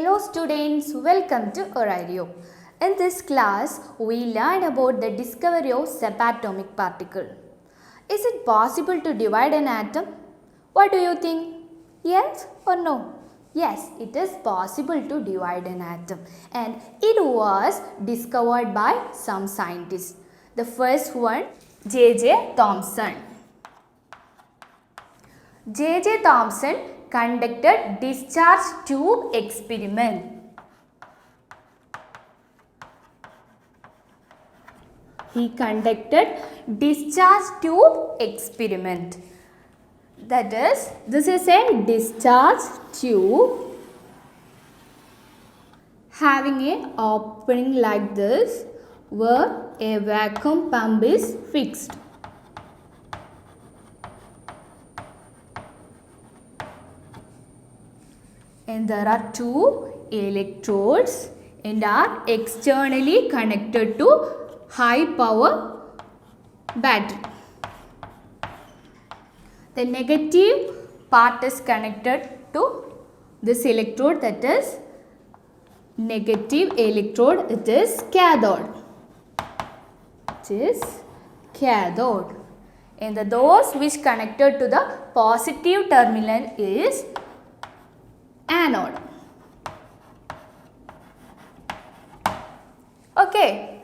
Hello students, welcome to Orario. In this class, we learn about the discovery of subatomic particle. Is it possible to divide an atom? What do you think? Yes or no? Yes, it is possible to divide an atom and it was discovered by some scientists. The first one, J.J. Thomson. J.J. Thomson conducted discharge tube experiment. He conducted discharge tube experiment. That is, this is a discharge tube having an opening like this where a vacuum pump is fixed. And there are two electrodes and are externally connected to high power battery. The negative part is connected to this electrode, that is negative electrode, it is cathode. It is cathode. And those which connected to the positive terminal is anode. Okay.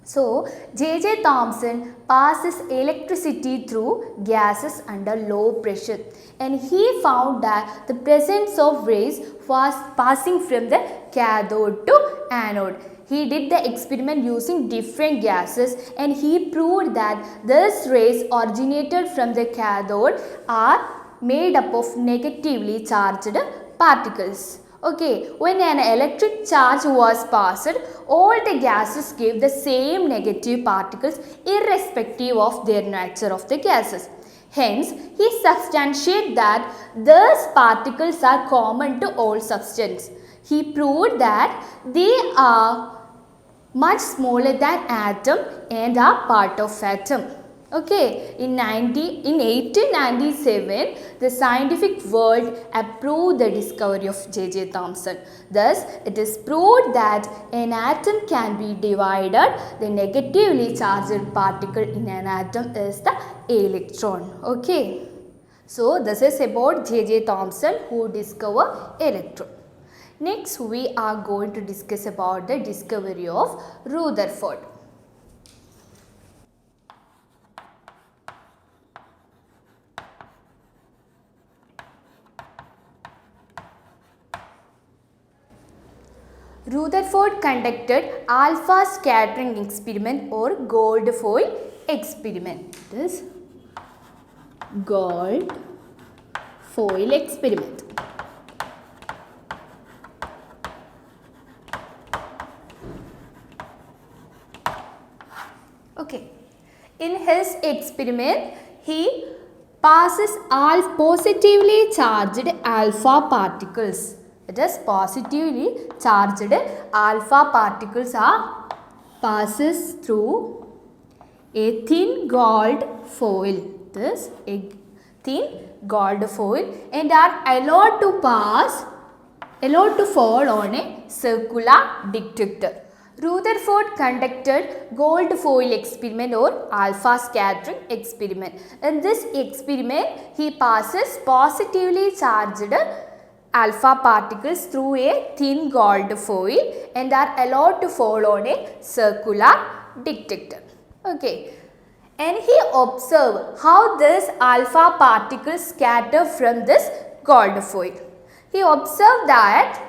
So, J.J. Thomson passes electricity through gases under low pressure and he found that the presence of rays was passing from the cathode to anode. He did the experiment using different gases and he proved that these rays originated from the cathode are made up of negatively charged particles. Okay, when an electric charge was passed, all the gases gave the same negative particles irrespective of their nature of the gases. Hence, he substantiated that these particles are common to all substances. He proved that they are much smaller than atom and are part of atom. Okay, in 1897, the scientific world approved the discovery of J.J. Thomson. Thus, it is proved that an atom can be divided. The negatively charged particle in an atom is the electron. Okay, so this is about J.J. Thomson who discovered electron. Next, we are going to discuss about the discovery of Rutherford. Rutherford conducted alpha scattering experiment or gold foil experiment. This gold foil experiment. Okay. In his experiment, he passes all positively charged alpha particles. It is positively charged alpha particles are passes through a thin gold foil. This a thin gold foil and are allowed to fall on a circular detector. Rutherford conducted gold foil experiment or alpha scattering experiment. In this experiment, he passes positively charged alpha particles through a thin gold foil and are allowed to fall on a circular detector. Okay. And he observed how these alpha particles scatter from this gold foil. He observed that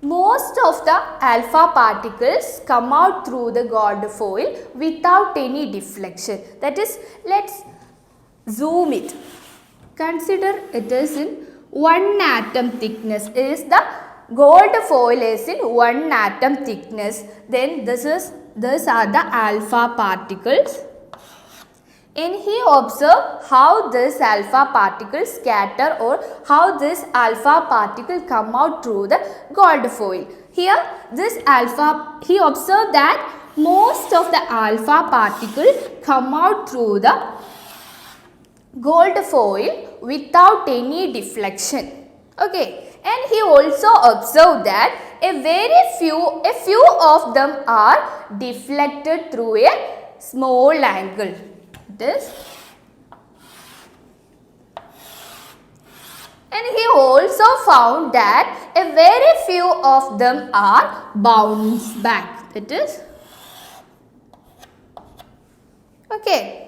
most of the alpha particles come out through the gold foil without any deflection. That is, let's zoom it. Consider it is in 1 atom thickness. Is the gold foil is in 1 atom thickness. Then these are the alpha particles. And he observed how this alpha particles scatter or how this alpha particle come out through the gold foil. Here this alpha, he observed that most of the alpha particles come out through the gold foil without any deflection. Okay, And he also observed that a few of them are deflected through a small angle. And he also found that a very few of them are bounced back. That is, okay.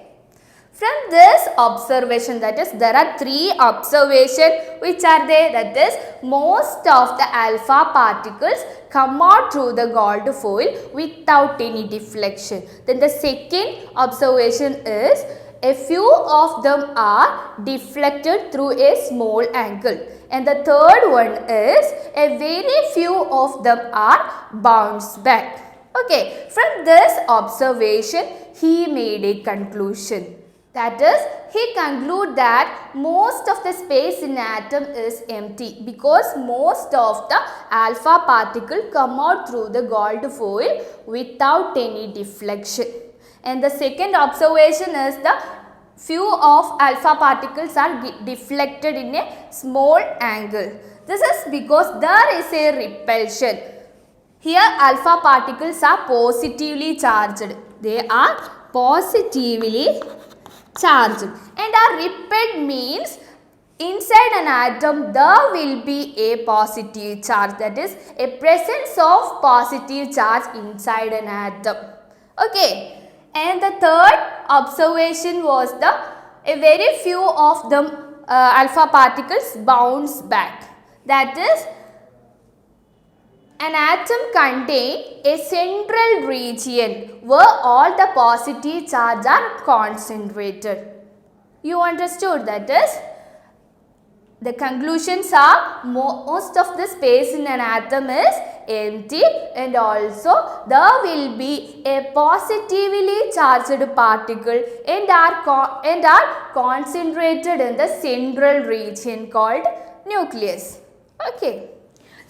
From this observation, that is, there are three observations. Which are they? That is, most of the alpha particles come out through the gold foil without any deflection. Then the second observation is, a few of them are deflected through a small angle. And the third one is, a very few of them are bounced back. Okay, from this observation, he made a conclusion. That is, he concluded that most of the space in atom is empty because most of the alpha particle come out through the gold foil without any deflection. And the second observation is, the few of alpha particles are deflected in a small angle. This is because there is a repulsion. Here alpha particles are positively charged. They are positively charged and are repelled means inside an atom there will be a positive charge, that is, a presence of positive charge inside an atom. Okay. And the third observation was, a very few of them alpha particles bounce back. That is, an atom contains a central region where all the positive charge are concentrated. You understood? That is, the conclusions are, most of the space in an atom is empty and also there will be a positively charged particle and are concentrated in the central region called nucleus. Okay.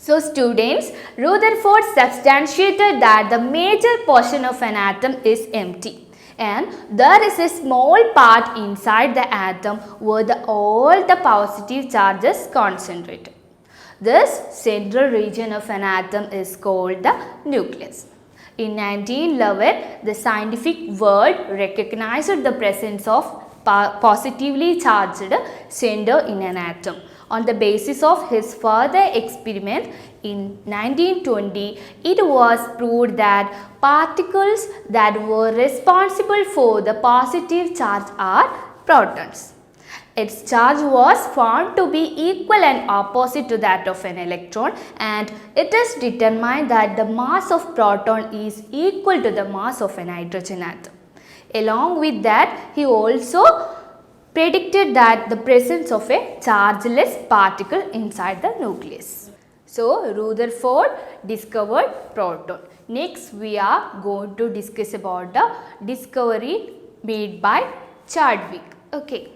So students, Rutherford substantiated that the major portion of an atom is empty and there is a small part inside the atom where all the positive charges concentrated. This central region of an atom is called the nucleus. In 1911, the scientific world recognized the presence of positively charged center in an atom. On the basis of his further experiment in 1920, it was proved that particles that were responsible for the positive charge are protons. Its charge was found to be equal and opposite to that of an electron, and it is determined that the mass of proton is equal to the mass of an hydrogen atom. Along with that, he also predicted that the presence of a chargeless particle inside the nucleus. So, Rutherford discovered proton. Next, we are going to discuss about the discovery made by Chadwick. Okay.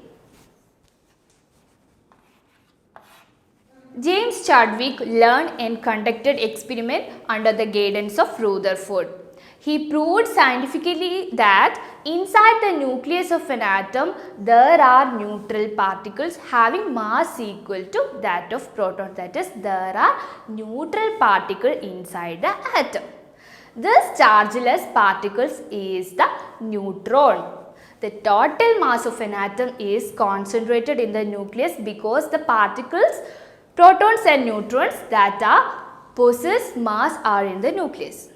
James Chadwick learned and conducted experiment under the guidance of Rutherford. He proved scientifically that inside the nucleus of an atom there are neutral particles having mass equal to that of proton. That is, there are neutral particles inside the atom. This chargeless particles is the neutron. The total mass of an atom is concentrated in the nucleus because the particles, protons and neutrons that possess mass are in the nucleus.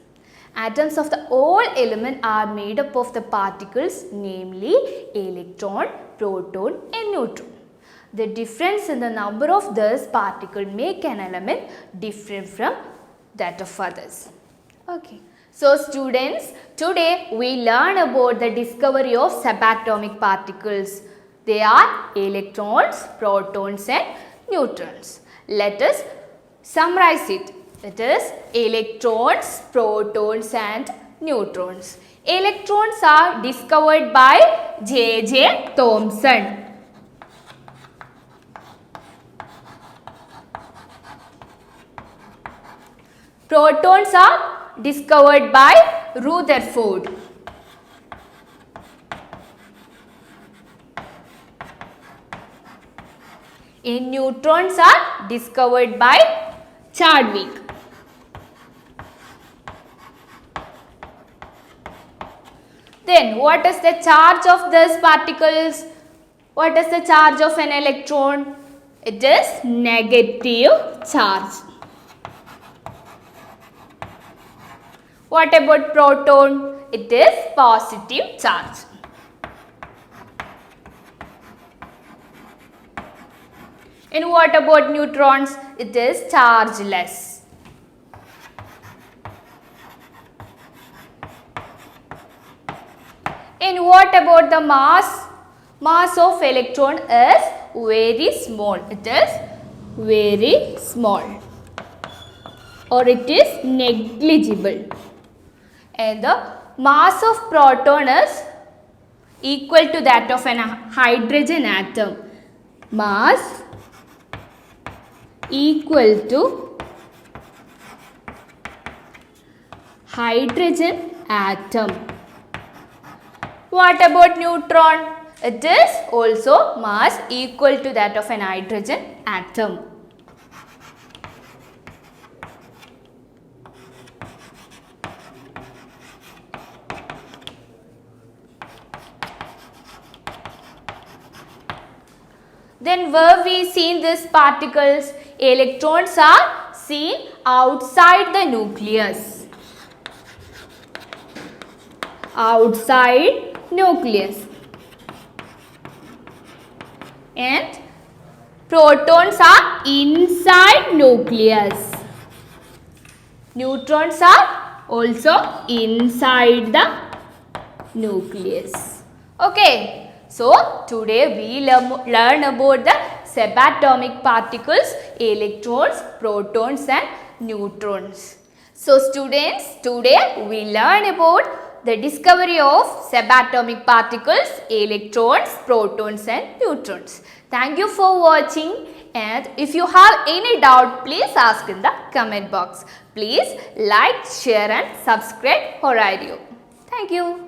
Atoms of the all element are made up of the particles, namely electron, proton and neutron. The difference in the number of these particles make an element different from that of others. Okay. So students, today we learn about the discovery of subatomic particles. They are electrons, protons and neutrons. Let us summarize it. It is electrons, protons and neutrons. Electrons are discovered by J.J. Thomson. Protons are discovered by Rutherford. and neutrons are discovered by Chadwick. Then what is the charge of these particles? What is the charge of an electron? It is negative charge. What about proton? It is positive charge. And what about neutrons? It is chargeless. And what about the mass? Mass of electron is very small. It is very small, or it is negligible. And the mass of proton is equal to that of an hydrogen atom. Mass equal to hydrogen atom. What about neutron? It is also mass equal to that of an hydrogen atom. Then where we seen these particles? Electrons are seen outside the nucleus. Outside nucleus. And protons are inside nucleus. Neutrons are also inside the nucleus. Okay. So today we learn about the subatomic particles, electrons, protons and neutrons. So students, today we learn about the discovery of subatomic particles, electrons, protons and neutrons. Thank you for watching, and if you have any doubt, please ask in the comment box. Please like, share and subscribe Horario. Thank you.